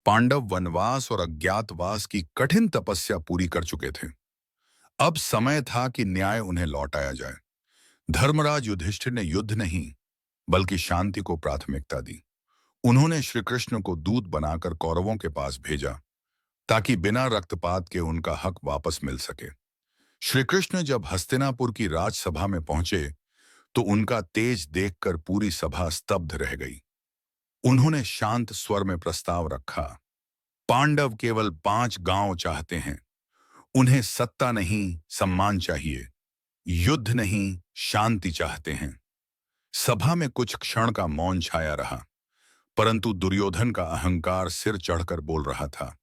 पांडव वनवास और अज्ञातवास की कठिन तपस्या पूरी कर चुके थे। अब समय था कि न्याय उन्हें लौटाया जाए। धर्मराज युधिष्ठिर ने युद्ध नहीं, बल्कि शांति को प्राथमिकता दी। उन्होंने श्री कृष्ण को दूत बनाकर कौरवों के पास भेजा, ताकि बिना रक्तपात के उनका हक वापस मिल सके। श्री कृष्ण जब हस्तिनापुर की राजसभा में पहुंचे, तो उनका तेज देखकर पूरी सभा स्तब्ध रह गई। उन्होंने शांत स्वर में प्रस्ताव रखा। पांडव केवल 5 गांव चाहते हैं। उन्हें सत्ता नहीं, सम्मान चाहिए। युद्ध नहीं, शांति चाहते हैं। सभा में कुछ क्षण का मौन छाया रहा, परंतु दुर्योधन का अहंकार सिर चढ़कर बोल रहा था।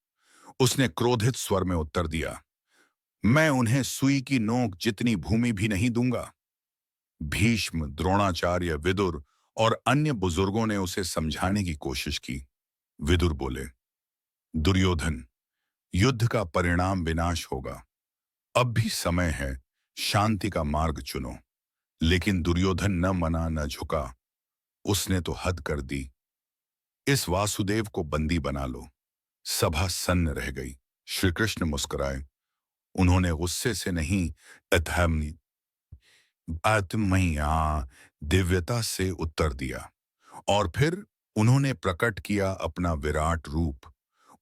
उसने क्रोधित स्वर में उत्तर दिया, मैं उन्हें सुई की नोक जितनी भूमि भी नहीं दूंगा। भीष्म, द्रोणाचार्य, विदुर और अन्य बुजुर्गों ने उसे समझाने की कोशिश की। विदुर बोले, दुर्योधन, युद्ध का परिणाम विनाश होगा। अब भी समय है, शांति का मार्ग चुनो। लेकिन दुर्योधन न मना न झुका। उसने तो हद कर दी। इस वासुदेव को बंदी बना लो। सभा सन्न रह गई। श्री कृष्ण मुस्कुराए। उन्होंने गुस्से से नहीं, अथर्वणी आत्मया दिव्यता से उत्तर दिया। और फिर उन्होंने प्रकट किया अपना विराट रूप।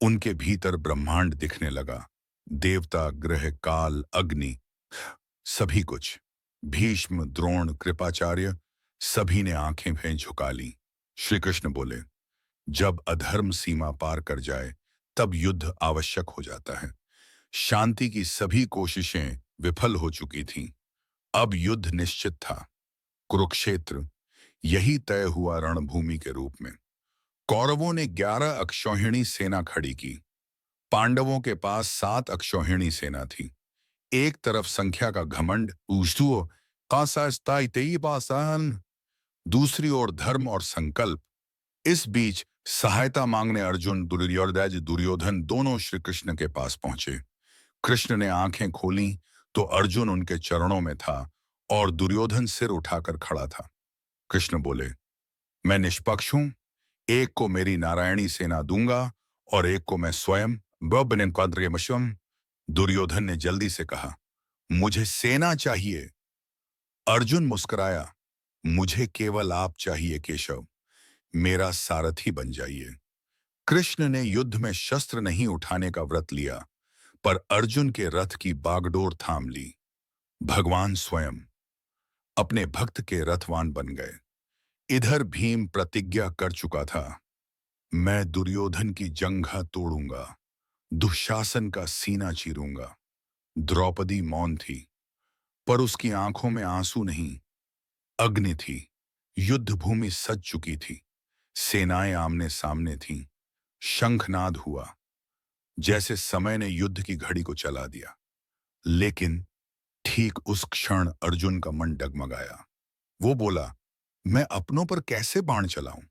उनके भीतर ब्रह्मांड दिखने लगा। देवता, ग्रह, काल, अग्नि, सभी कुछ। भीष्म, द्रोण, कृपाचार्य, सभी ने आंखें भें झुका ली। श्री कृष्ण बोले, जब अधर्म सीमा पार कर जाए, तब युद्ध आवश्यक हो जाता है। शांति की सभी कोशिशें विफल हो चुकी थीं। अब युद्ध निश्चित था। कुरुक्षेत्र, यही तय हुआ रणभूमि के रूप में। कौरवों ने 11 अक्षौहिणी सेना खड़ी की। पांडवों के पास 7 अक्षौहिणी सेना थी। एक तरफ संख्या का घमंड, दूसरी ओर धर्म और संकल्प। इस बीच सहायता मांगने अर्जुन, दुर्योधन दोनों श्री कृष्ण के पास पहुंचे। कृष्ण ने आंखें खोली तो अर्जुन उनके चरणों में था और दुर्योधन सिर उठाकर खड़ा था। कृष्ण बोले, मैं निष्पक्ष हूं। एक को मेरी नारायणी सेना दूंगा और एक को मैं स्वयं। दुर्योधन ने जल्दी से कहा, मुझे सेना चाहिए। अर्जुन मुस्कुराया, मुझे केवल आप चाहिए केशव। मेरा सारथी बन जाइए। कृष्ण ने युद्ध में शस्त्र नहीं उठाने का व्रत लिया, पर अर्जुन के रथ की बागडोर थाम ली। भगवान स्वयं अपने भक्त के रथवान बन गए। इधर भीम प्रतिज्ञा कर चुका था, मैं दुर्योधन की जंघा तोड़ूंगा, दुशासन का सीना चीरूंगा। द्रौपदी मौन थी, पर उसकी आंखों में आंसू नहीं, अग्नि थी। युद्ध भूमि सज चुकी थी। सेनाएं आमने सामने थीं। शंखनाद हुआ, जैसे समय ने युद्ध की घड़ी को चला दिया। लेकिन ठीक उस क्षण अर्जुन का मन डगमगाया। वो बोला, मैं अपनों पर कैसे बाण चलाऊं?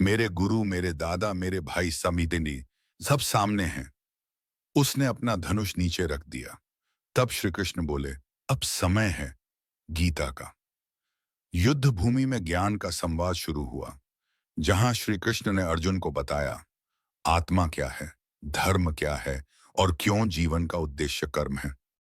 मेरे गुरु, मेरे दादा, मेरे भाई समितिनी सब सामने हैं। उसने अपना धनुष नीचे रख दिया। तब श्री कृष्ण बोले, अब समय है गीता का। युद्ध भूमि में ज्ञान का संवाद शुरू हुआ, जहां श्री कृष्ण ने अर्जुन को बताया, आत्मा क्या है, धर्म क्या है और क्यों जीवन का उद्देश्य कर्म है।